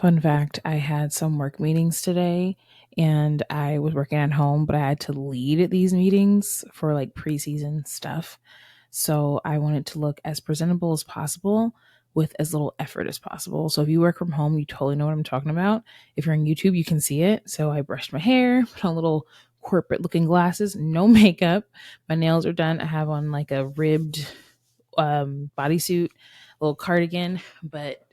Fun fact, I had some work meetings today and I was working at home, but I had to lead these meetings for like preseason stuff. So I wanted to look as presentable as possible with as little effort as possible. So if you work from home, you totally know what I'm talking about. If you're on YouTube, you can see it. So I brushed my hair, put on little corporate looking glasses, no makeup. My nails are done. I have on like a ribbed bodysuit, little cardigan, but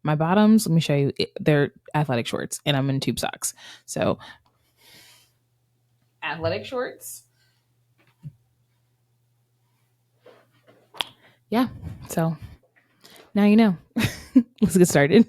my bottoms, let me show you, they're athletic shorts and I'm in tube socks. So, athletic shorts. Yeah. So, now you know. Let's get started.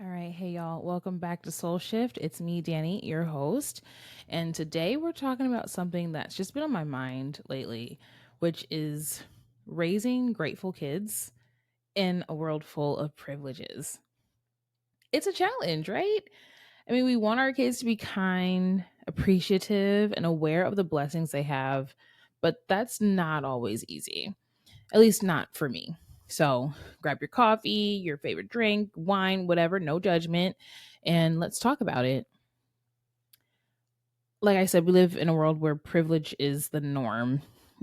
All right. Hey, y'all. Welcome back to Soul Shift. It's me, Dani, your host. And today we're talking about something that's just been on my mind lately, which is raising grateful kids in a world full of privileges. It's a challenge, right? I mean, we want our kids to be kind, appreciative, and aware of the blessings they have, but that's not always easy, at least not for me. So grab your coffee, your favorite drink, wine, whatever, no judgment, and let's talk about it. Like I said, we live in a world where privilege is the norm.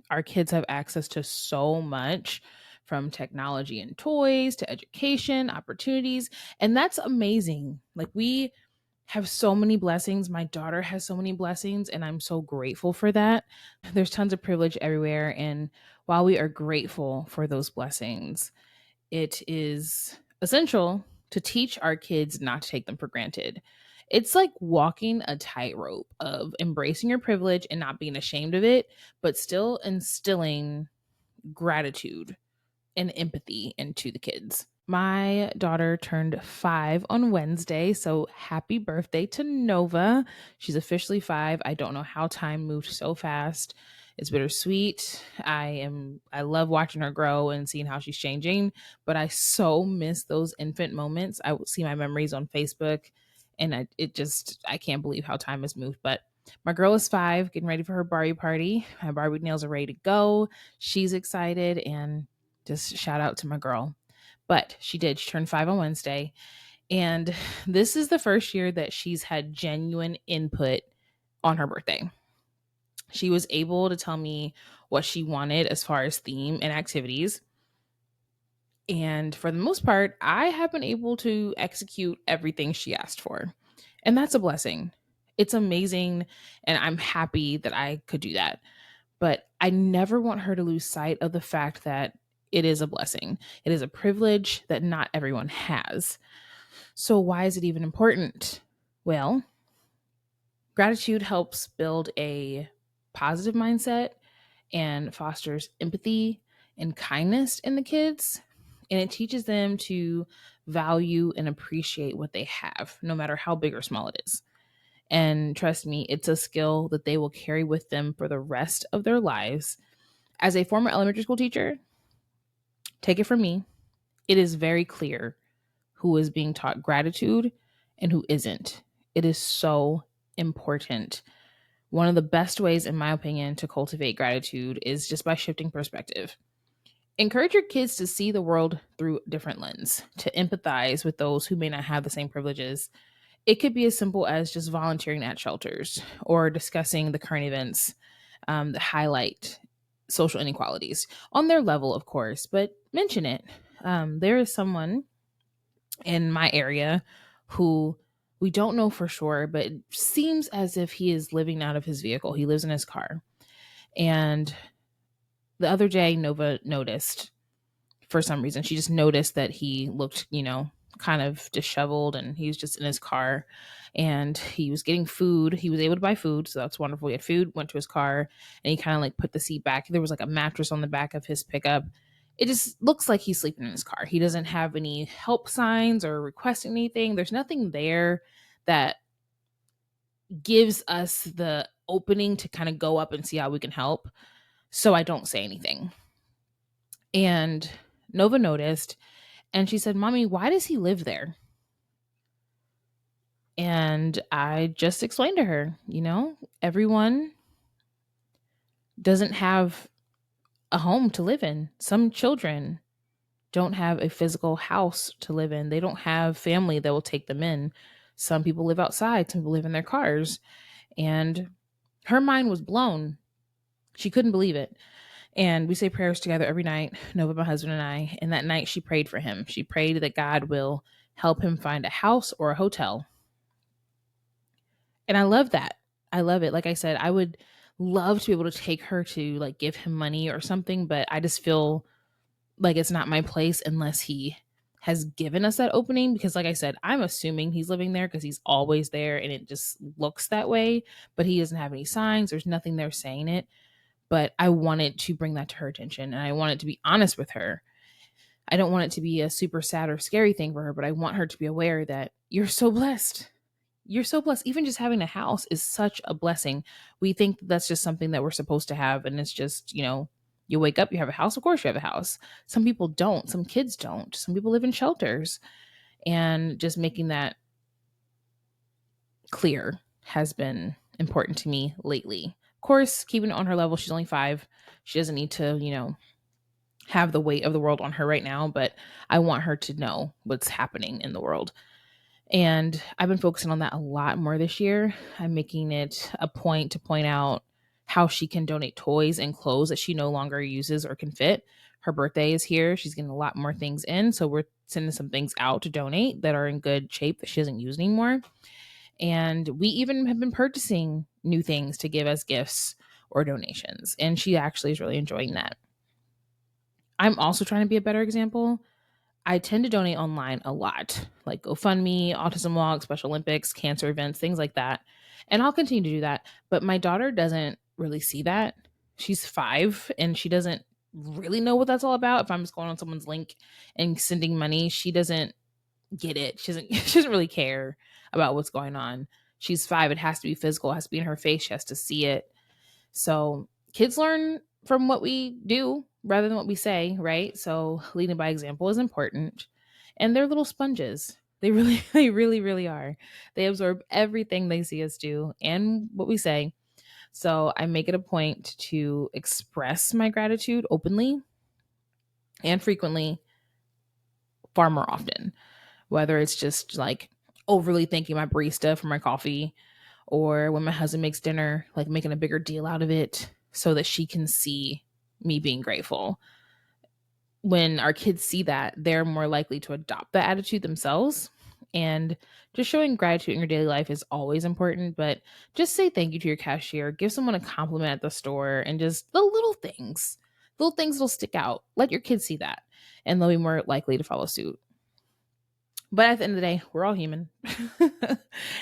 Our kids have access to so much, from technology and toys to education, opportunities, and that's amazing. Like, we have so many blessings. My daughter has so many blessings, and I'm so grateful for that. There's tons of privilege everywhere. And while we are grateful for those blessings, it is essential to teach our kids not to take them for granted. It's like walking a tightrope of embracing your privilege and not being ashamed of it, but still instilling gratitude and empathy into the kids. My daughter turned 5 on Wednesday, so happy birthday to Nova. She's officially 5. I don't know how time moved so fast. It's bittersweet. I love watching her grow and seeing how she's changing, but I so miss those infant moments. I see my memories on Facebook, and I can't believe how time has moved. But my girl is 5, getting ready for her Barbie party. My Barbie nails are ready to go. She's excited, and just shout out to my girl. But she did. She turned 5 on Wednesday. And this is the first year that she's had genuine input on her birthday. She was able to tell me what she wanted as far as theme and activities. And for the most part, I have been able to execute everything she asked for. And that's a blessing. It's amazing. And I'm happy that I could do that. But I never want her to lose sight of the fact that it is a blessing. It is a privilege that not everyone has. So, why is it even important? Well, gratitude helps build a positive mindset and fosters empathy and kindness in the kids. And it teaches them to value and appreciate what they have, no matter how big or small it is. And trust me, it's a skill that they will carry with them for the rest of their lives. As a former elementary school teacher, take it from me, it is very clear who is being taught gratitude and who isn't. It is so important. One of the best ways, in my opinion, to cultivate gratitude is just by shifting perspective. Encourage your kids to see the world through a different lens, to empathize with those who may not have the same privileges. It could be as simple as just volunteering at shelters or discussing the current events that highlight social inequalities on their level, of course, but mention it. There is someone in my area who we don't know for sure, but it seems as if he is living out of his vehicle. He lives in his car. And the other day, Nova noticed, for some reason, she just noticed that he looked, kind of disheveled, and he was just in his car and he was getting food. He was able to buy food, so that's wonderful. He had food, went to his car, and he kind of like put the seat back. There was like a mattress on the back of his pickup. It just looks like he's sleeping in his car. He doesn't have any help signs or requesting anything. There's nothing there that gives us the opening to kind of go up and see how we can help. So I don't say anything. And Nova noticed, and she said, "Mommy, why does he live there?" And I just explained to her, everyone doesn't have a home to live in. Some children don't have a physical house to live in. They don't have family that will take them in. Some people live outside, some people live in their cars. And her mind was blown. She couldn't believe it. And we say prayers together every night, Nova, my husband, and I. And that night she prayed for him. She prayed that God will help him find a house or a hotel. And I love that. I love it. Like I said, I would love to be able to take her to like give him money or something, but I just feel like it's not my place unless he has given us that opening, because like I said, I'm assuming he's living there because he's always there and it just looks that way, but he doesn't have any signs. There's nothing there saying it. But I wanted to bring that to her attention and I wanted to be honest with her. I don't want it to be a super sad or scary thing for her, but I want her to be aware that you're so blessed. You're so blessed. Even just having a house is such a blessing. We think that's just something that we're supposed to have. And it's just, you wake up, you have a house. Of course you have a house. Some people don't. Some kids don't. Some people live in shelters. And just making that clear has been important to me lately. Of course, keeping it on her level. She's only 5. She doesn't need to, have the weight of the world on her right now, but I want her to know what's happening in the world. And I've been focusing on that a lot more this year. I'm making it a point to point out how she can donate toys and clothes that she no longer uses or can fit. Her birthday is here. She's getting a lot more things in. So we're sending some things out to donate that are in good shape that she doesn't use anymore. And we even have been purchasing new things to give as gifts or donations. And she actually is really enjoying that. I'm also trying to be a better example. I tend to donate online a lot, like GoFundMe, Autism Walk, Special Olympics, cancer events, things like that. And I'll continue to do that. But my daughter doesn't really see that. She's 5 and she doesn't really know what that's all about. If I'm just going on someone's link and sending money, she doesn't get it. She doesn't really care about what's going on. She's 5. It has to be physical. It has to be in her face. She has to see it. So kids learn from what we do rather than what we say, right? So leading by example is important. And they're little sponges. They really, really are. They absorb everything they see us do and what we say. So I make it a point to express my gratitude openly and frequently, far more often, whether it's just like overly thanking my barista for my coffee, or when my husband makes dinner, like making a bigger deal out of it so that she can see me being grateful. When our kids see that, they're more likely to adopt that attitude themselves. And just showing gratitude in your daily life is always important, but just say thank you to your cashier, give someone a compliment at the store, and just the little things will stick out. Let your kids see that, and they'll be more likely to follow suit. But at the end of the day, we're all human.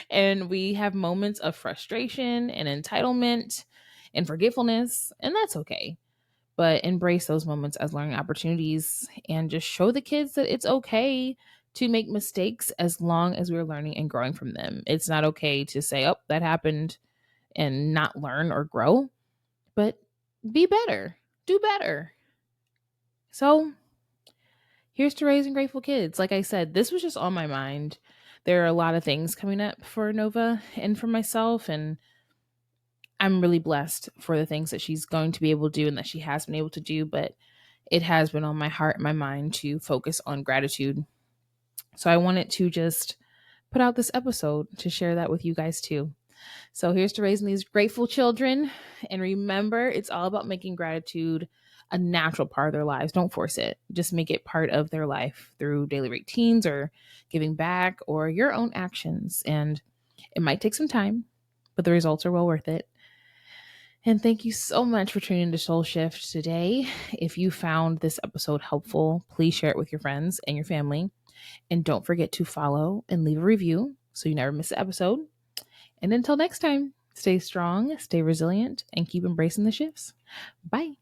And we have moments of frustration and entitlement and forgetfulness, and that's okay. But embrace those moments as learning opportunities and just show the kids that it's okay to make mistakes as long as we're learning and growing from them. It's not okay to say, oh, that happened and not learn or grow, but be better, do better. So here's to raising grateful kids. Like I said, this was just on my mind. There are a lot of things coming up for Nova and for myself, and I'm really blessed for the things that she's going to be able to do and that she has been able to do, but it has been on my heart and my mind to focus on gratitude. So I wanted to just put out this episode to share that with you guys too. So here's to raising these grateful children. And remember, it's all about making gratitude a natural part of their lives. Don't force it. Just make it part of their life through daily routines or giving back or your own actions. And it might take some time, but the results are well worth it. And thank you so much for tuning into Soul Shift today. If you found this episode helpful, please share it with your friends and your family. And don't forget to follow and leave a review so you never miss an episode. And until next time, stay strong, stay resilient, and keep embracing the shifts. Bye.